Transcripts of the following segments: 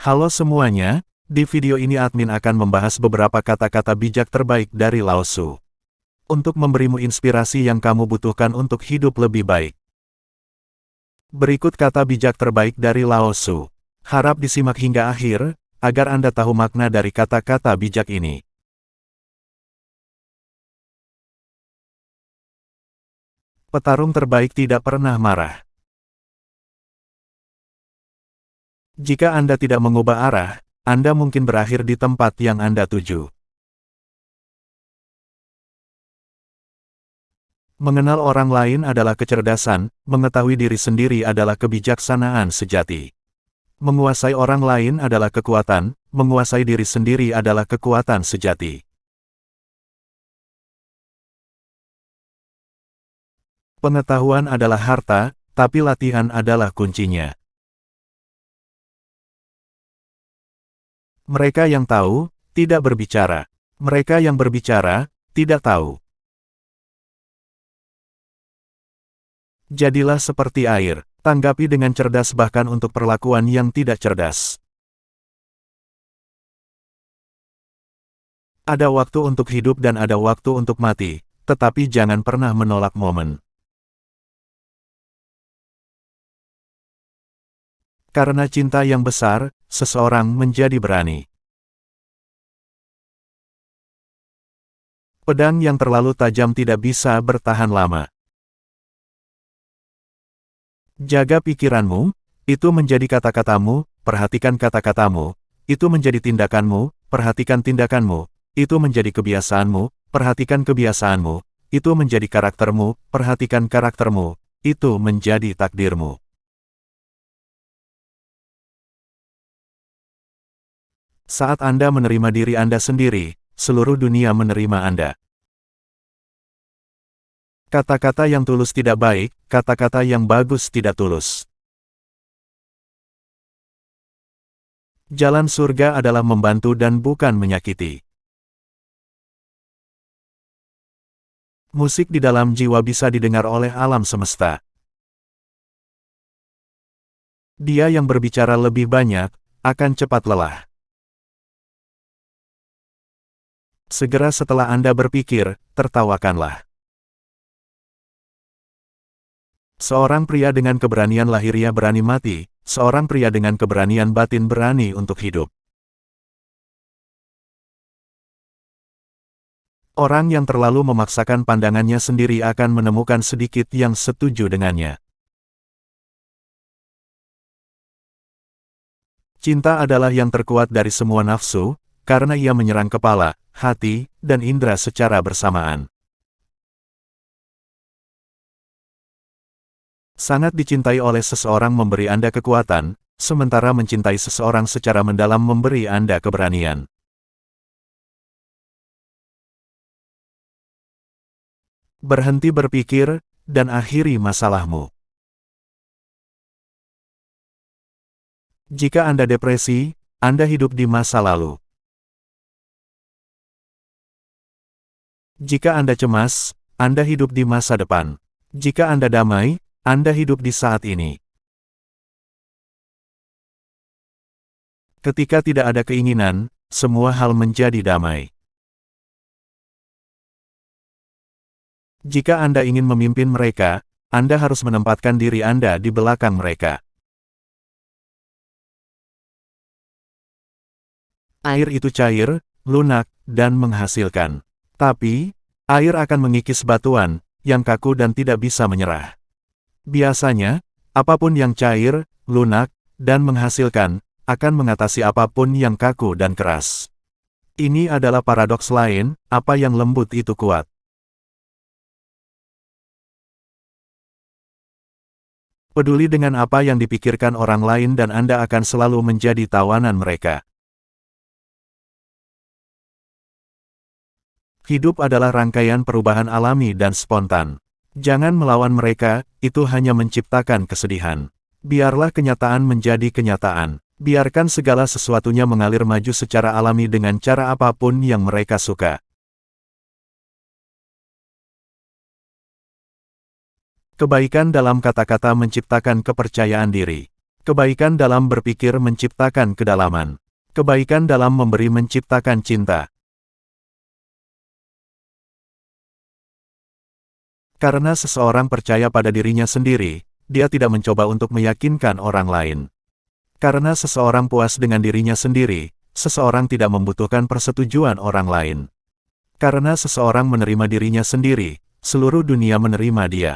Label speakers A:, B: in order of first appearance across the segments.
A: Halo semuanya, di video ini admin akan membahas beberapa kata-kata bijak terbaik dari Lao Tzu. Untuk memberimu inspirasi yang kamu butuhkan untuk hidup lebih baik. Berikut kata bijak terbaik dari Lao Tzu. Harap disimak hingga akhir, agar Anda tahu makna dari kata-kata bijak ini. Petarung terbaik tidak pernah marah. Jika Anda tidak mengubah arah, Anda mungkin berakhir di tempat yang Anda tuju. Mengenal orang lain adalah kecerdasan, mengetahui diri sendiri adalah kebijaksanaan sejati. Menguasai orang lain adalah kekuatan, menguasai diri sendiri adalah kekuatan sejati. Pengetahuan adalah harta, tapi latihan adalah kuncinya. Mereka yang tahu, tidak berbicara. Mereka yang berbicara, tidak tahu. Jadilah seperti air, tanggapi dengan cerdas bahkan untuk perlakuan yang tidak cerdas. Ada waktu untuk hidup dan ada waktu untuk mati, tetapi jangan pernah menolak momen. Karena cinta yang besar, seseorang menjadi berani. Pedang yang terlalu tajam tidak bisa bertahan lama. Jaga pikiranmu, itu menjadi kata-katamu, perhatikan kata-katamu, itu menjadi tindakanmu, perhatikan tindakanmu, itu menjadi kebiasaanmu, perhatikan kebiasaanmu, itu menjadi karaktermu, perhatikan karaktermu, itu menjadi takdirmu. Saat Anda menerima diri Anda sendiri, seluruh dunia menerima Anda. Kata-kata yang tulus tidak baik, kata-kata yang bagus tidak tulus. Jalan surga adalah membantu dan bukan menyakiti. Musik di dalam jiwa bisa didengar oleh alam semesta. Dia yang berbicara lebih banyak, akan cepat lelah. Segera setelah Anda berpikir, tertawakanlah. Seorang pria dengan keberanian lahiriah berani mati, seorang pria dengan keberanian batin berani untuk hidup. Orang yang terlalu memaksakan pandangannya sendiri akan menemukan sedikit yang setuju dengannya. Cinta adalah yang terkuat dari semua nafsu, karena ia menyerang kepala, hati, dan indera secara bersamaan. Sangat dicintai oleh seseorang memberi Anda kekuatan, sementara mencintai seseorang secara mendalam memberi Anda keberanian. Berhenti berpikir, dan akhiri masalahmu. Jika Anda depresi, Anda hidup di masa lalu. Jika Anda cemas, Anda hidup di masa depan. Jika Anda damai, Anda hidup di saat ini. Ketika tidak ada keinginan, semua hal menjadi damai. Jika Anda ingin memimpin mereka, Anda harus menempatkan diri Anda di belakang mereka. Air itu cair, lunak, dan menghasilkan. Tapi, air akan mengikis batuan, yang kaku dan tidak bisa menyerah. Biasanya, apapun yang cair, lunak, dan menghasilkan, akan mengatasi apapun yang kaku dan keras. Ini adalah paradoks lain, apa yang lembut itu kuat. Peduli dengan apa yang dipikirkan orang lain dan Anda akan selalu menjadi tawanan mereka. Hidup adalah rangkaian perubahan alami dan spontan. Jangan melawan mereka, itu hanya menciptakan kesedihan. Biarlah kenyataan menjadi kenyataan. Biarkan segala sesuatunya mengalir maju secara alami dengan cara apapun yang mereka suka. Kebaikan dalam kata-kata menciptakan kepercayaan diri. Kebaikan dalam berpikir menciptakan kedalaman. Kebaikan dalam memberi menciptakan cinta. Karena seseorang percaya pada dirinya sendiri, dia tidak mencoba untuk meyakinkan orang lain. Karena seseorang puas dengan dirinya sendiri, seseorang tidak membutuhkan persetujuan orang lain. Karena seseorang menerima dirinya sendiri, seluruh dunia menerima dia.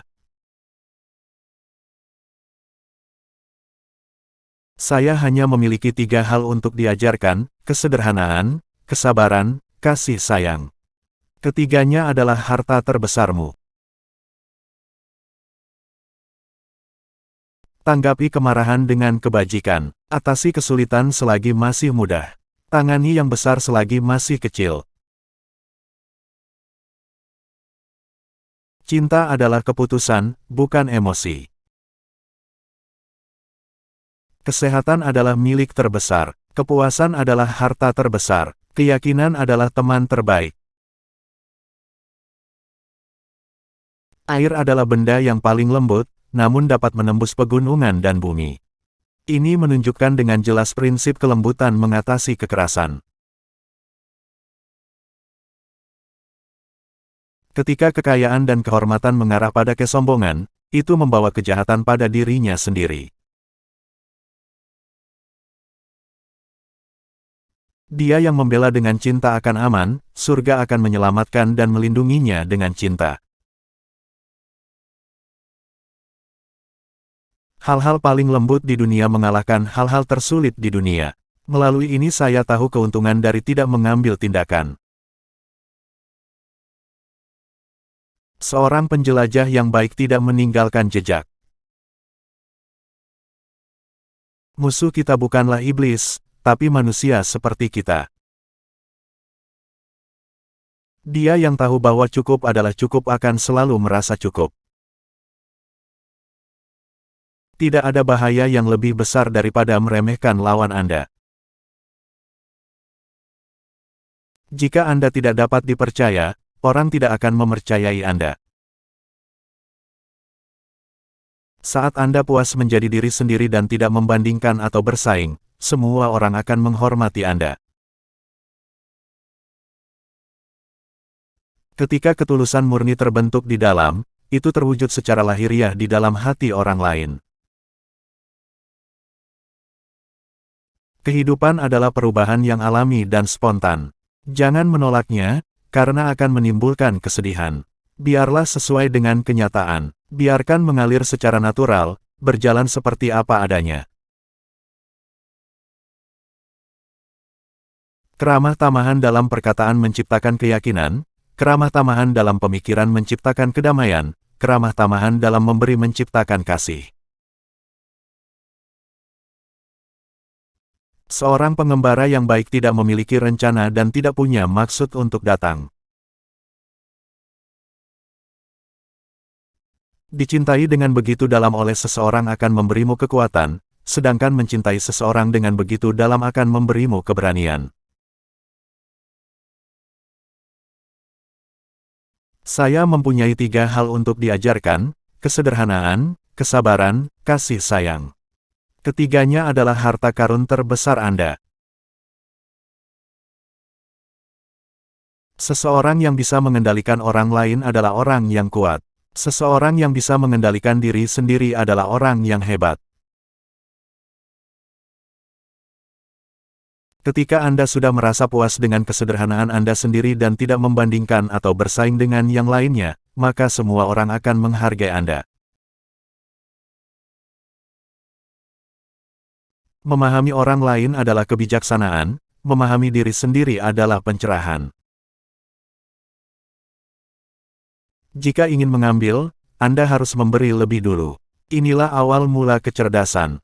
A: Saya hanya memiliki 3 hal untuk diajarkan: kesederhanaan, kesabaran, kasih sayang. Ketiganya adalah harta terbesarmu. Tanggapi kemarahan dengan kebajikan. Atasi kesulitan selagi masih mudah. Tangani yang besar selagi masih kecil. Cinta adalah keputusan, bukan emosi. Kesehatan adalah milik terbesar. Kepuasan adalah harta terbesar. Keyakinan adalah teman terbaik. Air adalah benda yang paling lembut, namun dapat menembus pegunungan dan bumi. Ini menunjukkan dengan jelas prinsip kelembutan mengatasi kekerasan. Ketika kekayaan dan kehormatan mengarah pada kesombongan, itu membawa kejahatan pada dirinya sendiri. Dia yang membela dengan cinta akan aman, surga akan menyelamatkan dan melindunginya dengan cinta. Hal-hal paling lembut di dunia mengalahkan hal-hal tersulit di dunia. Melalui ini saya tahu keuntungan dari tidak mengambil tindakan. Seorang penjelajah yang baik tidak meninggalkan jejak. Musuh kita bukanlah iblis, tapi manusia seperti kita. Dia yang tahu bahwa cukup adalah cukup akan selalu merasa cukup. Tidak ada bahaya yang lebih besar daripada meremehkan lawan Anda. Jika Anda tidak dapat dipercaya, orang tidak akan mempercayai Anda. Saat Anda puas menjadi diri sendiri dan tidak membandingkan atau bersaing, semua orang akan menghormati Anda. Ketika ketulusan murni terbentuk di dalam, itu terwujud secara lahiriah di dalam hati orang lain. Kehidupan adalah perubahan yang alami dan spontan. Jangan menolaknya, karena akan menimbulkan kesedihan. Biarlah sesuai dengan kenyataan. Biarkan mengalir secara natural, berjalan seperti apa adanya. Keramah tamahan dalam perkataan menciptakan keyakinan, keramah tamahan dalam pemikiran menciptakan kedamaian, keramah tamahan dalam memberi menciptakan kasih. Seorang pengembara yang baik tidak memiliki rencana dan tidak punya maksud untuk datang. Dicintai dengan begitu dalam oleh seseorang akan memberimu kekuatan, sedangkan mencintai seseorang dengan begitu dalam akan memberimu keberanian. Saya mempunyai 3 hal untuk diajarkan: kesederhanaan, kesabaran, kasih sayang. Ketiganya adalah harta karun terbesar Anda. Seseorang yang bisa mengendalikan orang lain adalah orang yang kuat. Seseorang yang bisa mengendalikan diri sendiri adalah orang yang hebat. Ketika Anda sudah merasa puas dengan kesederhanaan Anda sendiri dan tidak membandingkan atau bersaing dengan yang lainnya, maka semua orang akan menghargai Anda. Memahami orang lain adalah kebijaksanaan, memahami diri sendiri adalah pencerahan. Jika ingin mengambil, Anda harus memberi lebih dulu. Inilah awal mula kecerdasan.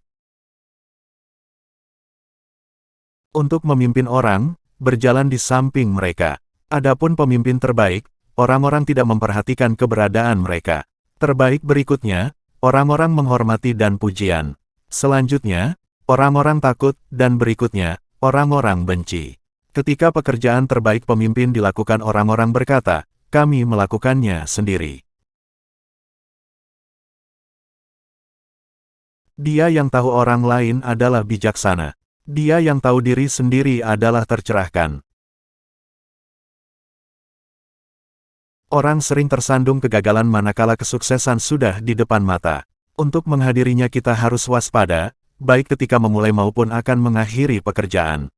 A: Untuk memimpin orang, berjalan di samping mereka. Adapun pemimpin terbaik, orang-orang tidak memperhatikan keberadaan mereka. Terbaik berikutnya, orang-orang menghormati dan pujian. Selanjutnya, orang-orang takut, dan berikutnya, orang-orang benci. Ketika pekerjaan terbaik pemimpin dilakukan, orang-orang berkata, kami melakukannya sendiri. Dia yang tahu orang lain adalah bijaksana. Dia yang tahu diri sendiri adalah tercerahkan. Orang sering tersandung kegagalan manakala kesuksesan sudah di depan mata. Untuk menghadirinya kita harus waspada, baik ketika memulai maupun akan mengakhiri pekerjaan.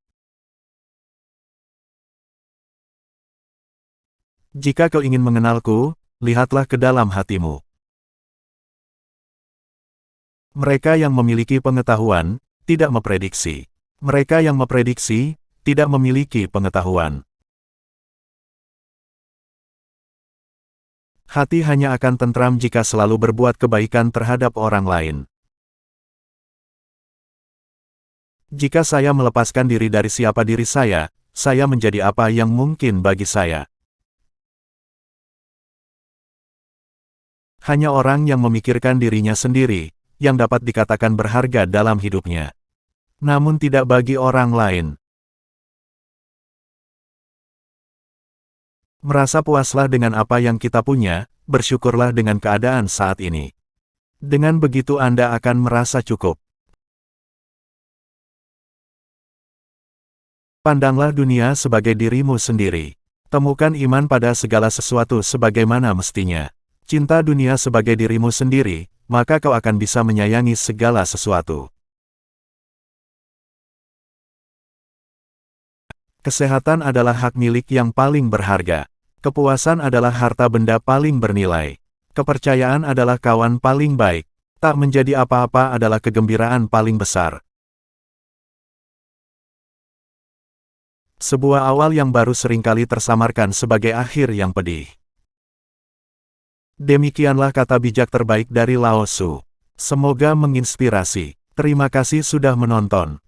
A: Jika kau ingin mengenalku, lihatlah ke dalam hatimu. Mereka yang memiliki pengetahuan, tidak memprediksi. Mereka yang memprediksi, tidak memiliki pengetahuan. Hati hanya akan tentram jika selalu berbuat kebaikan terhadap orang lain. Jika saya melepaskan diri dari siapa diri saya menjadi apa yang mungkin bagi saya. Hanya orang yang memikirkan dirinya sendiri, yang dapat dikatakan berharga dalam hidupnya. Namun tidak bagi orang lain. Merasa puaslah dengan apa yang kita punya, bersyukurlah dengan keadaan saat ini. Dengan begitu Anda akan merasa cukup. Pandanglah dunia sebagai dirimu sendiri. Temukan iman pada segala sesuatu sebagaimana mestinya. Cinta dunia sebagai dirimu sendiri, maka kau akan bisa menyayangi segala sesuatu. Kesehatan adalah hak milik yang paling berharga. Kepuasan adalah harta benda paling bernilai. Kepercayaan adalah kawan paling baik. Tak menjadi apa-apa adalah kegembiraan paling besar. Sebuah awal yang baru seringkali tersamarkan sebagai akhir yang pedih. Demikianlah kata bijak terbaik dari Lao Tzu. Semoga menginspirasi. Terima kasih sudah menonton.